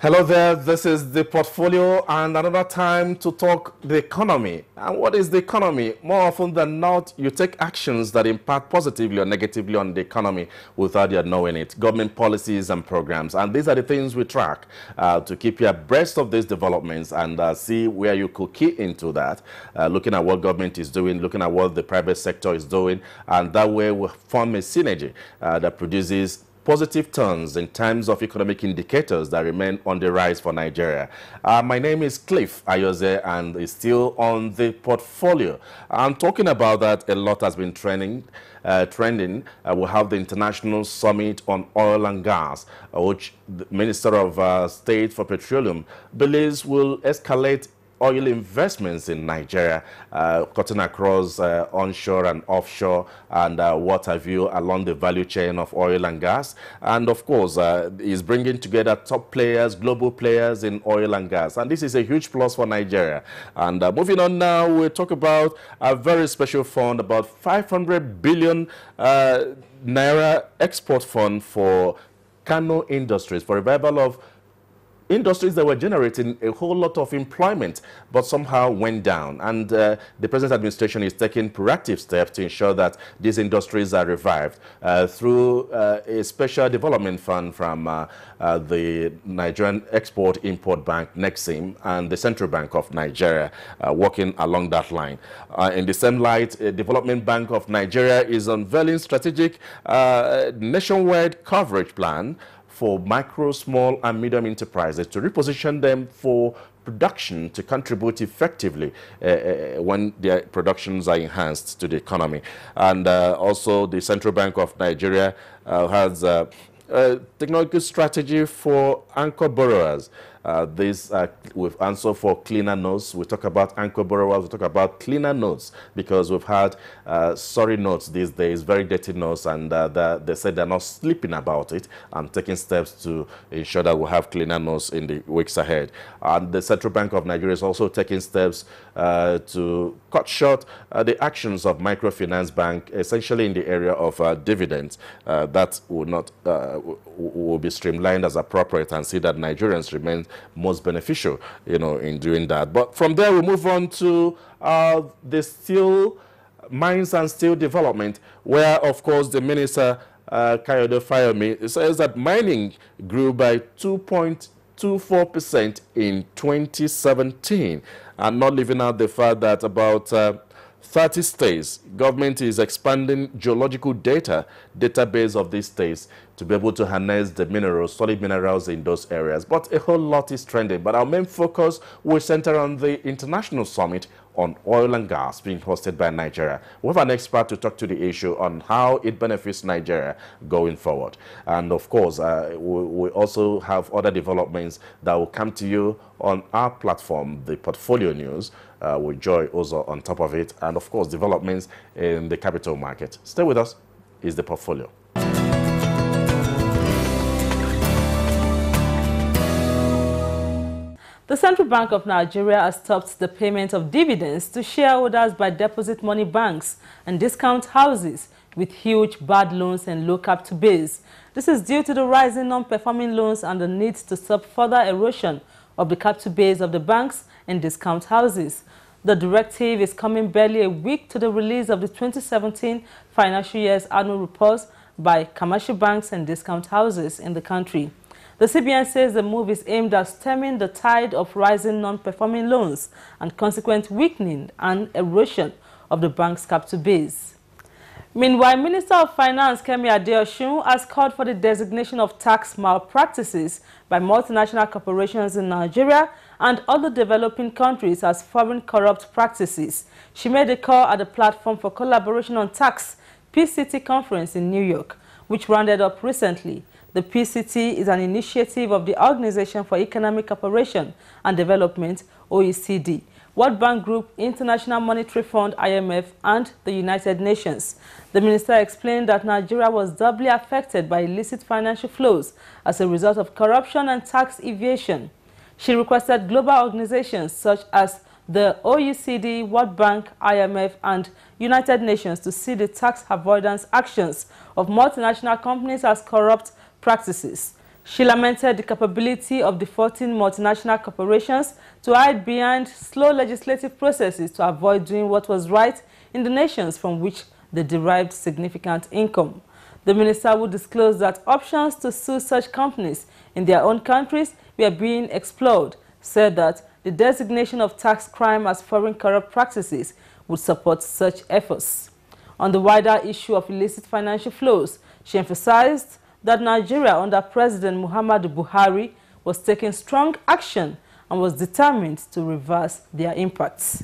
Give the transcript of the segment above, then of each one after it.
Hello there, this is the portfolio and another time to talk the economy. And what is the economy? More often than not, you take actions that impact positively or negatively on the economy without you knowing it. Government policies and programs. And these are the things we track to keep you abreast of these developments and see where you could key into that. Looking at what government is doing, looking at what the private sector is doing. And that way we form a synergy that produces positive turns in terms of economic indicators that remain on the rise for Nigeria. My name is Cliff Ayoze and is still on the portfolio. I'm talking about that. A lot has been trending. We'll have the International Summit on Oil and Gas, which the Minister of State for Petroleum believes will escalate oil investments in Nigeria, cutting across onshore and offshore and what have you along the value chain of oil and gas. And of course, is bringing together top players, global players in oil and gas. And this is a huge plus for Nigeria. And moving on now, we'll talk about a very special fund, about 500 billion Naira export fund for Kano Industries, for revival of industries that were generating a whole lot of employment, but somehow went down. And the present administration is taking proactive steps to ensure that these industries are revived through a special development fund from the Nigerian Export-Import Bank, NEXIM, and the Central Bank of Nigeria, working along that line. In the same light, Development Bank of Nigeria is unveiling strategic nationwide coverage plan for micro, small, and medium enterprises to reposition them for production to contribute effectively when their productions are enhanced to the economy. And also the Central Bank of Nigeria has a technological strategy for anchor borrowers. This with answer for cleaner notes. We talk about anchor borrowers, we talk about cleaner notes, because we've had sorry notes these days, very dirty notes, and they said they're not sleeping about it and taking steps to ensure that we'll have cleaner notes in the weeks ahead. And the Central Bank of Nigeria is also taking steps to cut short the actions of microfinance bank, essentially in the area of dividends. That will not will be streamlined as appropriate, and see that Nigerians remain most beneficial, in doing that. But from there, we move on to the steel mines and steel development, where, of course, the minister, Kayode Fayemi, says that mining grew by 2.24% in 2017, and not leaving out the fact that about 30 states, government is expanding geological database of these states to be able to harness the minerals, solid minerals in those areas. But a whole lot is trending. But our main focus will center on the International Summit on Oil and Gas being hosted by Nigeria. We have an expert to talk to the issue on how it benefits Nigeria going forward. And of course, we also have other developments that will come to you on our platform, the Portfolio News, with Joy also on top of it. And of course, developments in the capital market. Stay with us. Is the Portfolio. The Central Bank of Nigeria has stopped the payment of dividends to shareholders by deposit money banks and discount houses with huge bad loans and low capital base. This is due to the rising non-performing loans and the need to stop further erosion of the capital base of the banks and discount houses. The directive is coming barely a week to the release of the 2017 financial year's annual reports by commercial banks and discount houses in the country. The CBN says the move is aimed at stemming the tide of rising non-performing loans and consequent weakening and erosion of the bank's capital base. Meanwhile, Minister of Finance Kemi Adeosun has called for the designation of tax malpractices by multinational corporations in Nigeria and other developing countries as foreign corrupt practices. She made a call at the Platform for Collaboration on Tax PCT conference in New York, which rounded up recently. The PCT is an initiative of the Organization for Economic Cooperation and Development, OECD, World Bank Group, International Monetary Fund, IMF, and the United Nations. The minister explained that Nigeria was doubly affected by illicit financial flows as a result of corruption and tax evasion. She requested global organizations such as the OECD, World Bank, IMF, and United Nations to see the tax avoidance actions of multinational companies as corrupt practices. She lamented the capability of the 14 multinational corporations to hide behind slow legislative processes to avoid doing what was right in the nations from which they derived significant income. The minister would disclose that options to sue such companies in their own countries were being explored, said that the designation of tax crime as foreign corrupt practices would support such efforts. On the wider issue of illicit financial flows, she emphasized that Nigeria under President Muhammadu Buhari was taking strong action and was determined to reverse their impacts.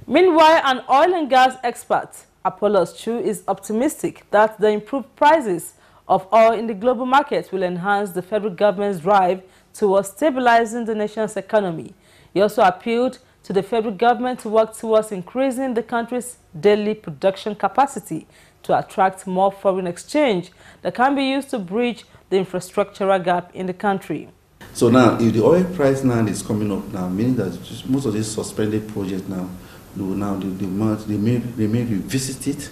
Meanwhile, an oil and gas expert, Apollos Chu, is optimistic that the improved prices of oil in the global market will enhance the federal government's drive towards stabilizing the nation's economy. He also appealed to the federal government to work towards increasing the country's daily production capacity to attract more foreign exchange that can be used to bridge the infrastructural gap in the country. So now, if the oil price now is coming up now, meaning that most of these suspended projects now, they may revisit it.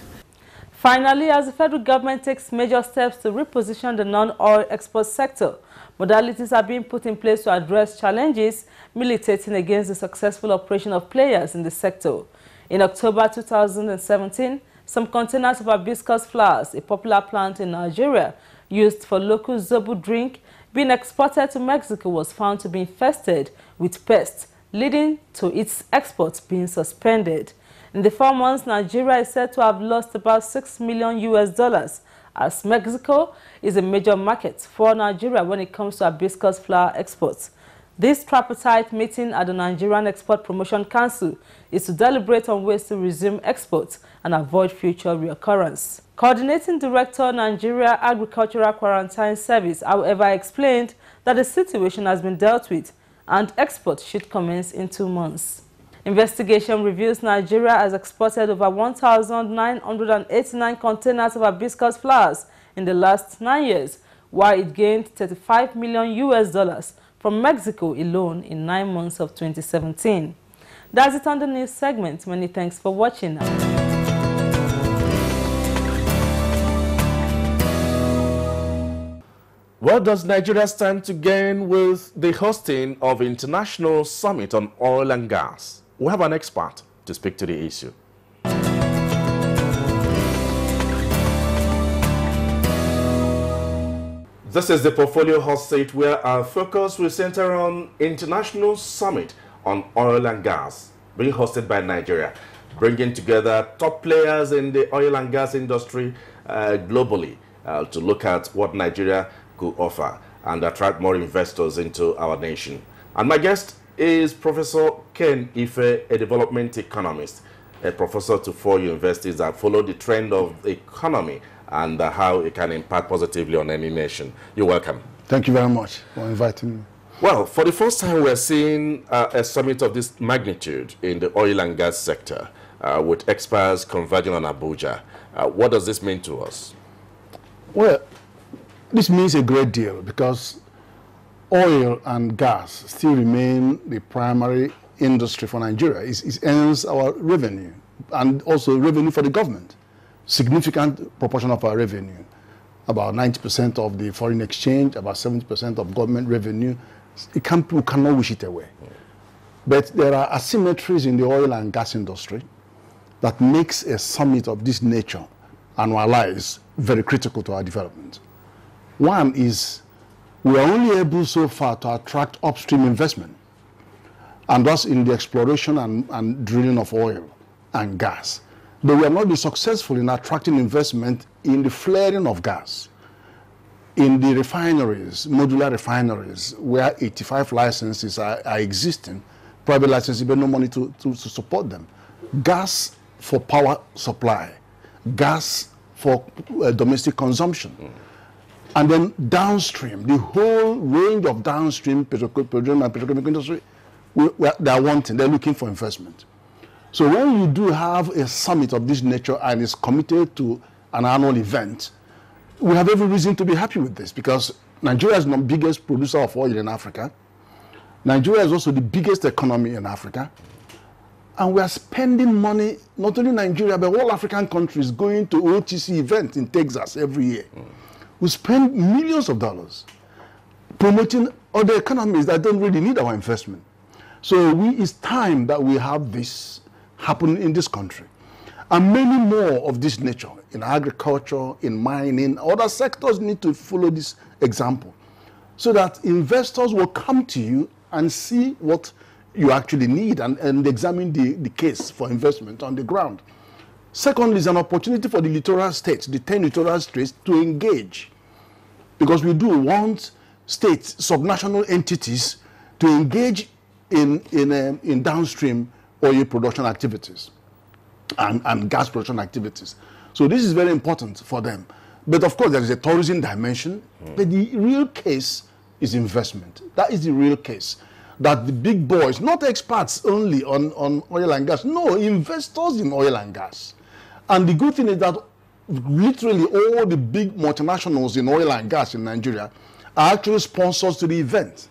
Finally, as the federal government takes major steps to reposition the non-oil export sector, modalities are being put in place to address challenges militating against the successful operation of players in the sector. In October 2017, some containers of hibiscus flowers, a popular plant in Nigeria, used for local zobo drink, being exported to Mexico was found to be infested with pests, leading to its exports being suspended. In the 4 months, Nigeria is said to have lost about $6 million, as Mexico is a major market for Nigeria when it comes to hibiscus flower exports. This tripartite meeting at the Nigerian Export Promotion Council is to deliberate on ways to resume exports and avoid future reoccurrence. Coordinating Director, Nigeria Agricultural Quarantine Service, however, explained that the situation has been dealt with and exports should commence in 2 months. Investigation reveals Nigeria has exported over 1,989 containers of hibiscus flowers in the last 9 years, while it gained $35 million from Mexico alone in 9 months of 2017. That's it on the news segment. Many thanks for watching. What does Nigeria stand to gain with the hosting of International Summit on Oil and Gas? We have an expert to speak to the issue. This is the Portfolio Hot Seat, where our focus will center on International Summit on Oil and Gas, being hosted by Nigeria, bringing together top players in the oil and gas industry globally to look at what Nigeria could offer and attract more investors into our nation. And my guest is Professor Ken Ife, a development economist, a professor to 4 universities that follow the trend of the economy and how it can impact positively on any nation. You're welcome. Thank you very much for inviting me. Well, for the first time, we're seeing a summit of this magnitude in the oil and gas sector, with experts converging on Abuja. What does this mean to us? Well, this means a great deal because oil and gas still remain the primary industry for Nigeria. It earns our revenue and also revenue for the government. Significant proportion of our revenue, about 90% of the foreign exchange, about 70% of government revenue. We cannot wish it away. But there are asymmetries in the oil and gas industry that makes a summit of this nature annualized very critical to our development. One is we are only able so far to attract upstream investment, and thus in the exploration and drilling of oil and gas. But we have not been successful in attracting investment in the flaring of gas, in the refineries, modular refineries, where 85 licenses are existing, private licenses, but no money to support them. Gas for power supply, gas for domestic consumption. And then downstream, the whole range of downstream petroleum and petrochemical industry, they are wanting, they're looking for investment. So when you do have a summit of this nature and is committed to an annual event, we have every reason to be happy with this because Nigeria is the biggest producer of oil in Africa. Nigeria is also the biggest economy in Africa. And we are spending money, not only Nigeria, but all African countries going to OTC events in Texas every year. We spend millions of dollars. promoting other economies that don't really need our investment. So it's time that we have this happen in this country. And many more of this nature, in agriculture, in mining, other sectors need to follow this example, so that investors will come to you and see what you actually need and examine the case for investment on the ground. Secondly, is an opportunity for the littoral states, the 10 littoral states, to engage. Because we do want states, subnational entities, to engage in downstream oil production activities and gas production activities. So this is very important for them. But of course, there is a tourism dimension. But the real case is investment. That is the real case. That the big boys, not experts only on oil and gas, no, investors in oil and gas. And the good thing is that literally all the big multinationals in oil and gas in Nigeria are actually sponsors to the event.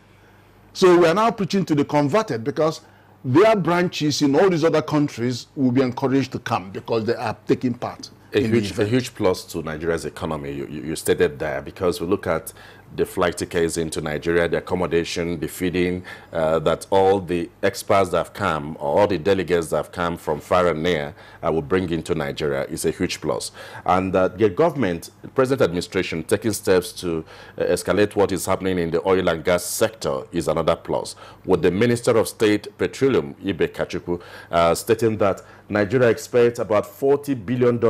So we are now preaching to the converted, because their branches in all these other countries will be encouraged to come because they are taking part. A huge plus to Nigeria's economy, you stated there, because we look at the flight tickets into Nigeria, the accommodation, the feeding, that all the experts that have come, or all the delegates that have come from far and near, will bring into Nigeria is a huge plus. And the government, the present administration, taking steps to escalate what is happening in the oil and gas sector is another plus. With the Minister of State Petroleum, Ibe Kachukwu, stating that Nigeria expects about $40 billion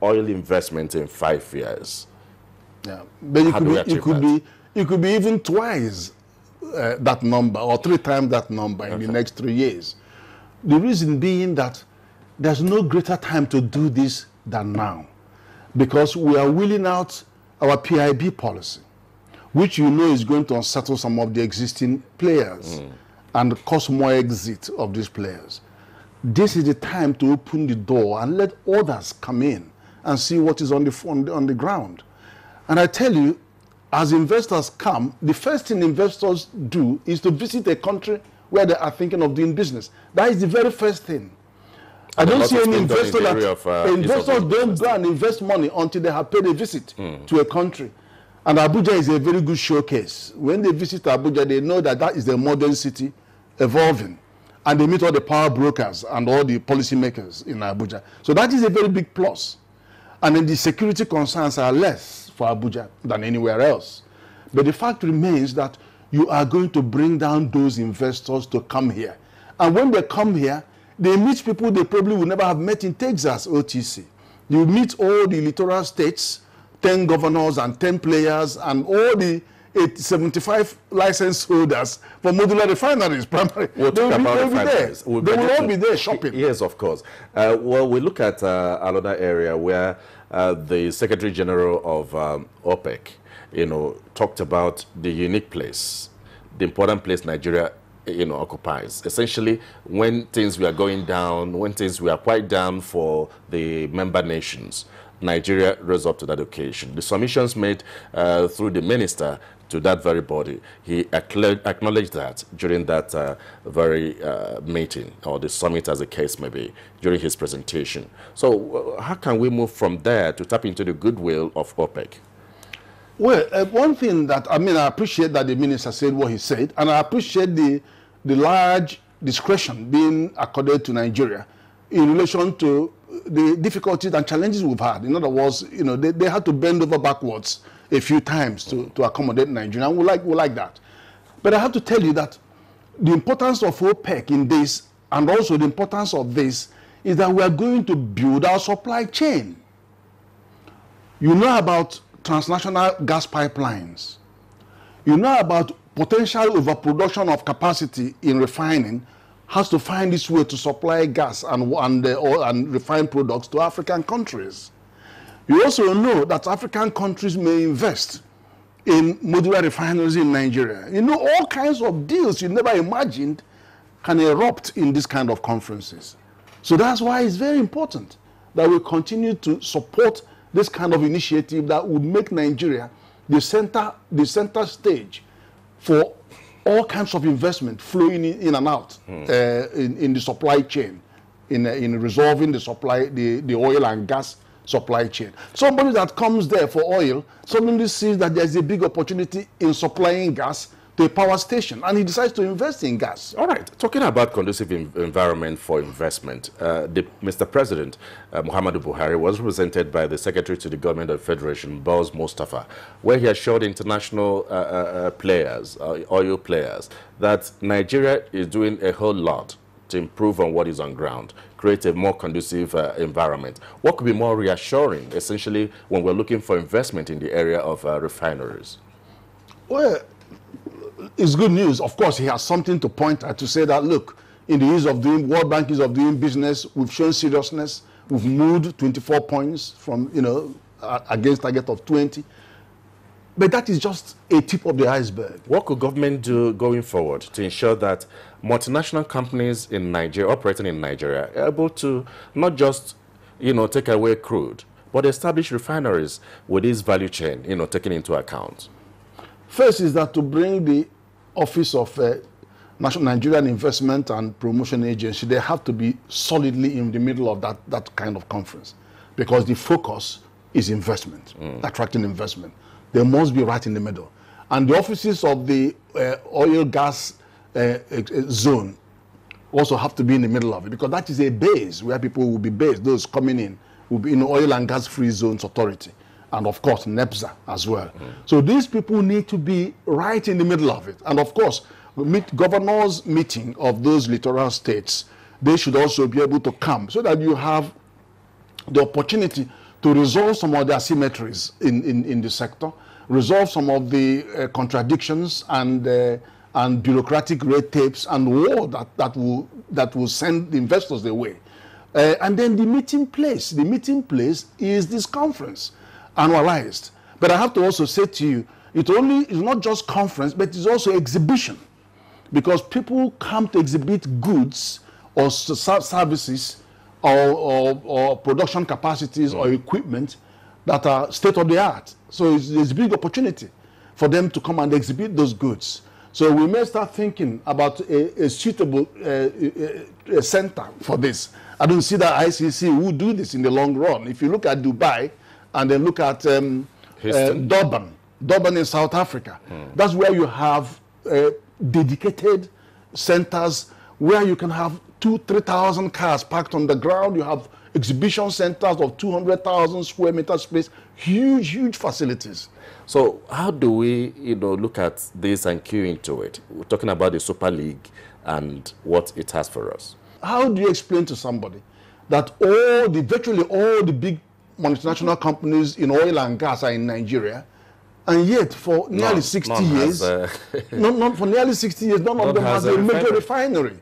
oil investment in 5 years. Yeah, but it could be even twice that number, or 3 times that number in the next 3 years. The reason being that there's no greater time to do this than now, because we are wheeling out our PIB policy, which you know is going to unsettle some of the existing players and cause more exit of these players. This is the time to open the door and let others come in and see what is on the ground. And I tell you, as investors come, the first thing investors do is to visit a country where they are thinking of doing business. That is the very first thing. I don't see any investor investors don't go and invest money until they have paid a visit to a country. And Abuja is a very good showcase. When they visit Abuja, they know that that is a modern city evolving. And they meet all the power brokers and all the policymakers in Abuja. So that is a very big plus. And then the security concerns are less for Abuja than anywhere else. But the fact remains that you are going to bring down those investors to come here. And when they come here, they meet people they probably would never have met in Texas, OTC. You meet all the littoral states, 10 governors and 10 players, and all the 75 license holders for modular refineries, primarily. We'll talk about refineries. They will all be there shopping. Yes, of course. Well, we look at another area where the Secretary General of OPEC, talked about the unique place, the important place Nigeria, occupies. Essentially, when things were going down, when things were quite down for the member nations, Nigeria rose up to that occasion. The submissions made through the minister to that very body, he acknowledged that during that very meeting, or the summit as the case may be, during his presentation. So how can we move from there to tap into the goodwill of OPEC? Well, one thing that, I appreciate that the minister said what he said, and I appreciate the large discretion being accorded to Nigeria in relation to the difficulties and challenges we've had. In other words, they had to bend over backwards a few times to accommodate Nigeria, and we like that. But I have to tell you that the importance of OPEC in this, and also the importance of this, is that we are going to build our supply chain. You know about transnational gas pipelines. You know about potential overproduction of capacity in refining has to find its way to supply gas and refined products to African countries. You also know that African countries may invest in modular refineries in Nigeria. All kinds of deals you never imagined can erupt in this kind of conferences. So that's why it's very important that we continue to support this kind of initiative that would make Nigeria the center stage for all kinds of investment flowing in and out in the supply chain, in resolving the oil and gas supply chain. Somebody that comes there for oil suddenly sees that there's a big opportunity in supplying gas to a power station, and he decides to invest in gas. All right. Talking about conducive environment for investment, Mr. President Muhammadu Buhari was represented by the Secretary to the Government of the Federation, Boz Mustafa, where he assured international players, oil players, that Nigeria is doing a whole lot to improve on what is on ground, create a more conducive environment. What could be more reassuring, essentially, when we're looking for investment in the area of refineries? Well, it's good news. Of course, he has something to point at to say that, look, in the ease of doing, World Bank ease of doing business, we've shown seriousness. We've moved 24 points from, against target of 20. But that is just a tip of the iceberg. What could government do going forward to ensure that multinational companies in Nigeria, operating in Nigeria, are able to not just, take away crude, but establish refineries with this value chain, taken into account? First is that to bring the Office of National Nigerian Investment and Promotion Agency, they have to be solidly in the middle of that kind of conference, because the focus is investment, attracting investment. They must be right in the middle. And the offices of the oil gas zone also have to be in the middle of it, because that is a base where people will be based. Those coming in will be in Oil and Gas Free Zones Authority, and of course NEPSA as well. So these people need to be right in the middle of it. And of course, governors meeting of those littoral states, they should also be able to come so that you have the opportunity to resolve some of the asymmetries in the sector, resolve some of the contradictions and bureaucratic red tapes and war that will send the investors away. And then the meeting place is this conference, annualized. But I have to also say to you, it's not just conference, but it's also exhibition, because people come to exhibit goods or services or production capacities or equipment that are state of the art. So there's a big opportunity for them to come and exhibit those goods. So we may start thinking about a suitable center for this. I don't see that ICC will do this in the long run. If you look at Dubai and then look at Durban in South Africa, that's where you have dedicated centers where you can have 2,000-3,000 cars parked on the ground. You have exhibition centers of 200,000 square meter space, huge facilities. So how do we, look at this and cue into it? We're talking about the Super League and what it has for us. How do you explain to somebody that virtually all the big multinational companies in oil and gas are in Nigeria, and yet for nearly 60 years, for nearly 60 years, none of them has a major refinery.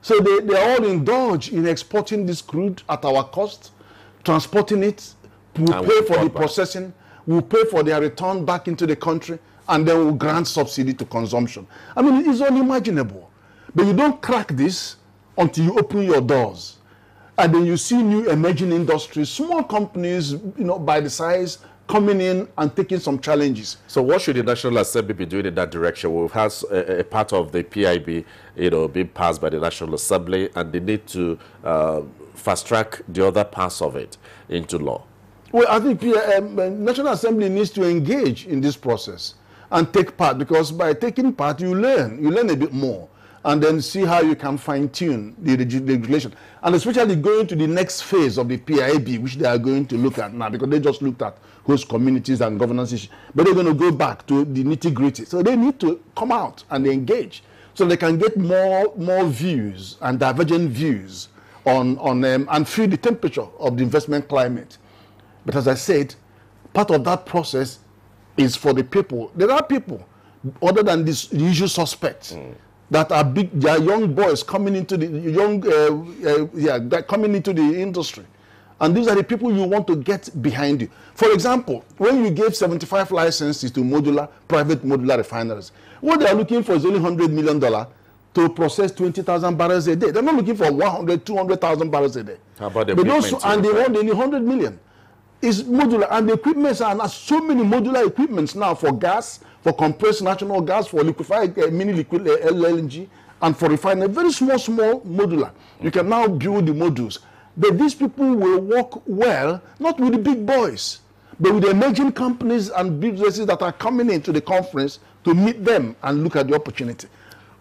So they all indulge in exporting this crude at our cost, transporting it, we'll pay for the processing, we'll pay for their return back into the country, and then we'll grant subsidy to consumption. I mean, it's unimaginable. But you don't crack this until you open your doors. And then you see new emerging industries, small companies, by the size, coming in and taking some challenges. So what should the National Assembly be doing in that direction? We've had a part of the PIB, being passed by the National Assembly, and they need to fast-track the other parts of it into law. Well, I think National Assembly needs to engage in this process and take part, because by taking part, you learn a bit more, and then see how you can fine-tune the regulation. And especially going to the next phase of the PIB, which they are going to look at now, because they just looked at host communities and governance issues. But they're going to go back to the nitty-gritty. So they need to come out and engage so they can get more views and divergent views on and feel the temperature of the investment climate. But as I said, part of that process is for the people. There are people, other than the usual suspects, that are they are young boys coming into the coming into the industry, and these are the people you want to get behind you. For example, when you gave 75 licenses to private modular refineries, what they are looking for is only $100 million to process 20,000 barrels a day. They're not looking for 200,000 barrels a day. How about the equipment? And they want only 100 million. It's modular, and the equipments are so many modular equipments now for gas, for compressed natural gas, for liquefied mini liquid LNG, and for refinery. Very small modular. You can now build the modules. But these people will work well, not with the big boys, but with the emerging companies and businesses that are coming into the conference to meet them and look at the opportunity.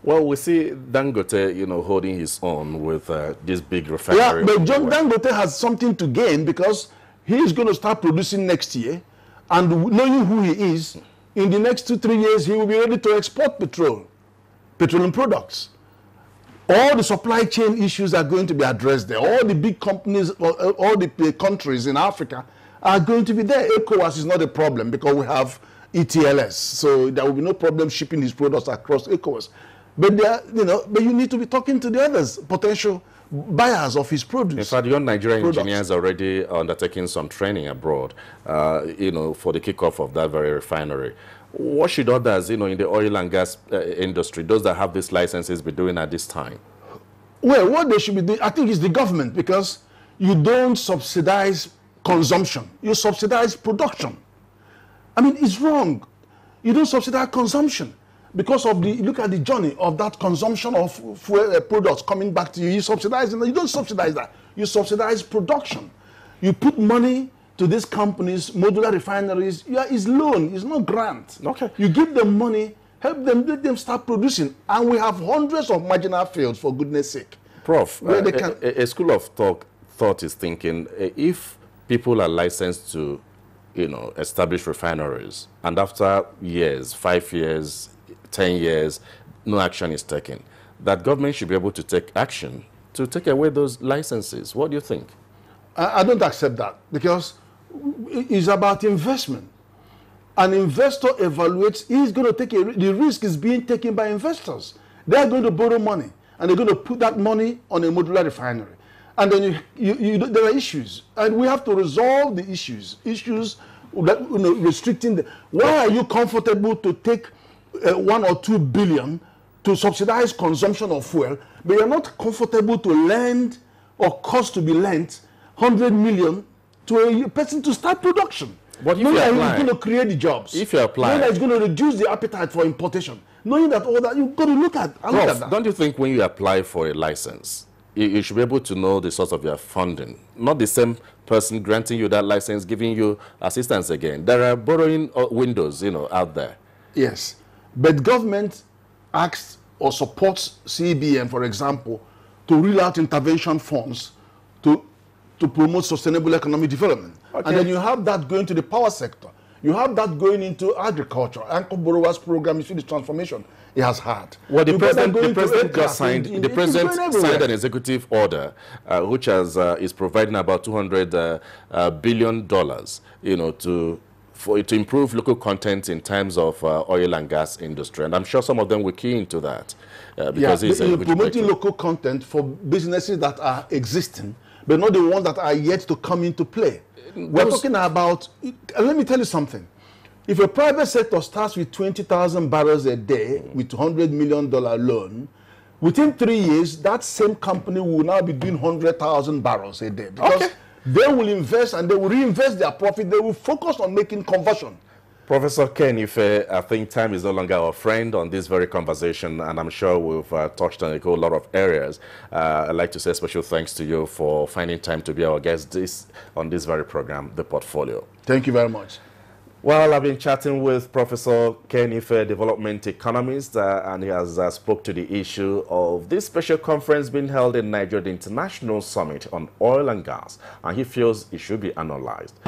Well, we see Dangote, holding his own with this big refinery. Yeah, but John Dangote has something to gain because he is going to start producing next year, and knowing who he is, in the next 2-3 years, he will be ready to export petroleum products. All the supply chain issues are going to be addressed there. All the big companies, all the countries in Africa are going to be there. ECOWAS is not a problem because we have ETLS, so there will be no problem shipping these products across ECOWAS. But but you need to be talking to the others, potential buyers of his produce. In fact, your Nigerian engineers are already undertaking some training abroad, for the kickoff of that very refinery. What should others, in the oil and gas industry, those that have these licenses, be doing at this time? Well, what they should be doing, I think, is the government, because you don't subsidize consumption. You subsidize production. I mean, it's wrong. You don't subsidize consumption. Because of look at the journey of that consumption of fuel products coming back to you. You subsidize it. You don't subsidize that. You subsidize production. You put money to these companies, modular refineries. Yeah, it's loan. It's not grant. Okay. You give them money, help them, let them start producing. And we have hundreds of marginal fields, for goodness sake. Prof, a school of thought is thinking, if people are licensed to, establish refineries, and after years, 5 years, 10 years, no action is taken, that government should be able to take action to take away those licenses. What do you think? I don't accept that, because it's about investment. An investor evaluates, he's going to take the risk is being taken by investors. They're going to borrow money, and they're going to put that money on a modular refinery. And then there are issues, and we have to resolve the issues that, restricting why are you comfortable to take 1 or 2 billion to subsidize consumption of fuel, but you're not comfortable to lend or cost to be lent 100 million to a person to start production? But if knowing that apply, it's going to create the jobs, if you apply, knowing that it's going to reduce the appetite for importation, knowing that all that, you've got to look at that. Don't you think when you apply for a license, you should be able to know the source of your funding? Not the same person granting you that license, giving you assistance again. There are borrowing windows, out there. Yes. But government acts or supports CBN, for example, to reel out intervention funds to promote sustainable economic development. Okay. And then you have that going to the power sector. You have that going into agriculture. Anchor Borrowers Program, you see the transformation it has had. Well, the president just signed an executive order, which is providing about $200 billion, to improve local content in terms of oil and gas industry. And I'm sure some of them will key into that. Because it's promoting local content for businesses that are existing, but not the ones that are yet to come into play. We're talking about, let me tell you something. If a private sector starts with 20,000 barrels a day with $100 million loan, within 3 years, that same company will now be doing 100,000 barrels a day. Because they will invest and they will reinvest their profit. They will focus on making conversion. Professor Ken Ife, I think time is no longer our friend on this very conversation, and I'm sure we've touched on a whole lot of areas. I'd like to say special thanks to you for finding time to be our guest on this very program, The Portfolio. Thank you very much. Well, I've been chatting with Professor Ken Ife, development economist, and he has spoke to the issue of this special conference being held in Nigeria, the International Summit on Oil and Gas, and he feels it should be analyzed.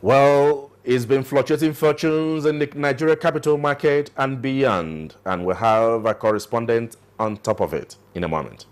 Well, it's been fluctuating fortunes in the Nigeria capital market and beyond, and we'll have a correspondent on top of it in a moment.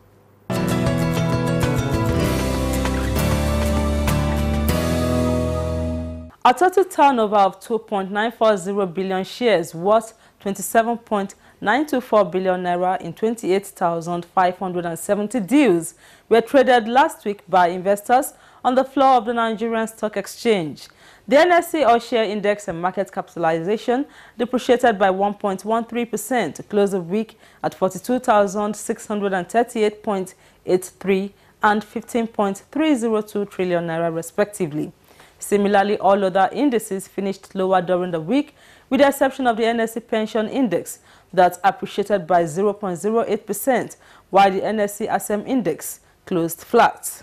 A total turnover of 2.940 billion shares worth 27.924 billion naira in 28,570 deals were traded last week by investors on the floor of the Nigerian Stock Exchange. The NSE All-Share Index and market capitalization depreciated by 1.13% to close the week at 42,638.83 and 15.302 trillion naira respectively. Similarly, all other indices finished lower during the week, with the exception of the NSE Pension Index, that appreciated by 0.08%, while the NSE ASEM index closed flat.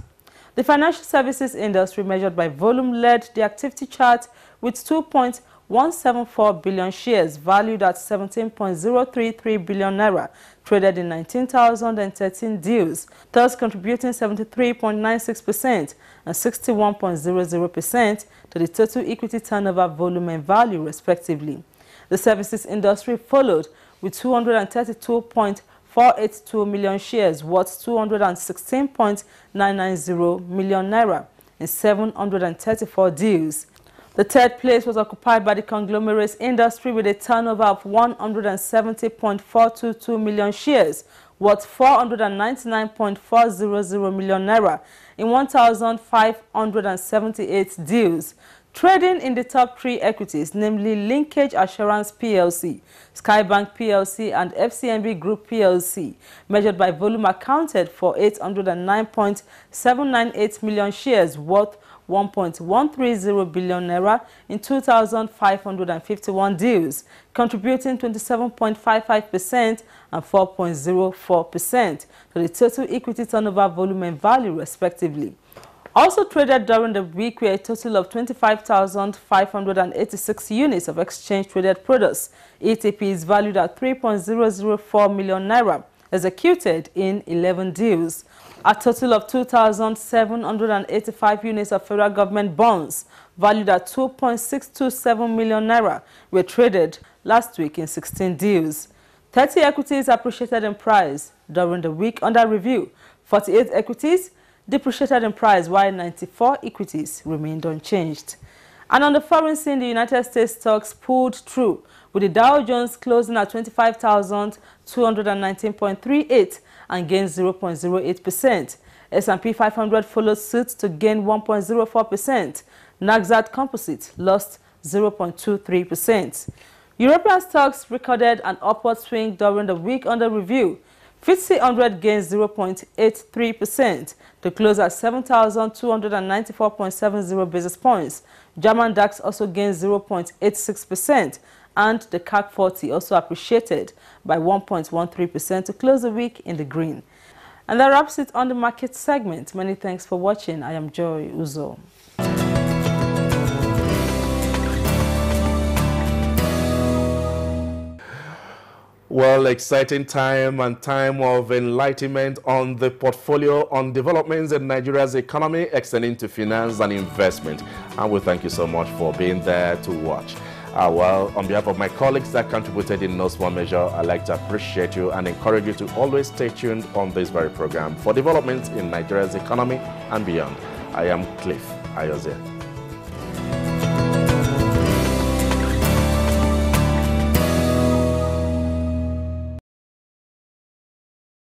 The financial services industry measured by volume led the activity chart with 2.174 billion shares valued at 17.033 billion naira traded in 19,013 deals, thus contributing 73.96% and 61.00% to the total equity turnover volume and value respectively. The services industry followed with 232.482 million shares worth 216.990 million naira in 734 deals. The third place was occupied by the conglomerates industry with a turnover of 170.422 million shares worth 499.400 million naira in 1,578 deals. Trading in the top three equities, namely Linkage Assurance PLC, Skybank PLC, and FCMB Group PLC, measured by volume accounted for 809.798 million shares worth 1.130 billion naira in 2,551 deals, contributing 27.55% and 4.04% to the total equity turnover volume and value respectively. Also traded during the week were a total of 25,586 units of exchange-traded products, ETPs valued at 3.004 million naira, executed in 11 deals. A total of 2,785 units of federal government bonds, valued at 2.627 million naira, were traded last week in 16 deals. 30 equities appreciated in price during the week under review. 48 equities depreciated in price, while 94 equities remained unchanged. And on the foreign scene, the United States stocks pulled through, with the Dow Jones closing at 25,219.38 and gained 0.08%. S&P 500 followed suit to gain 1.04%. Nasdaq Composite lost 0.23%. European stocks recorded an upward swing during the week under review. FTSE 100 gained 0.83% to close at 7,294.70 basis points. German DAX also gained 0.86%, and the CAC 40 also appreciated by 1.13% to close the week in the green. And that wraps it on the market segment. Many thanks for watching. I am Joy Uzo. Well, exciting time and time of enlightenment on the portfolio on developments in Nigeria's economy, extending to finance and investment. And we thank you so much for being there to watch. Well, on behalf of my colleagues that contributed in no small measure, I'd like to appreciate you and encourage you to always stay tuned on this very program for developments in Nigeria's economy and beyond. I am Cliff Ayoze.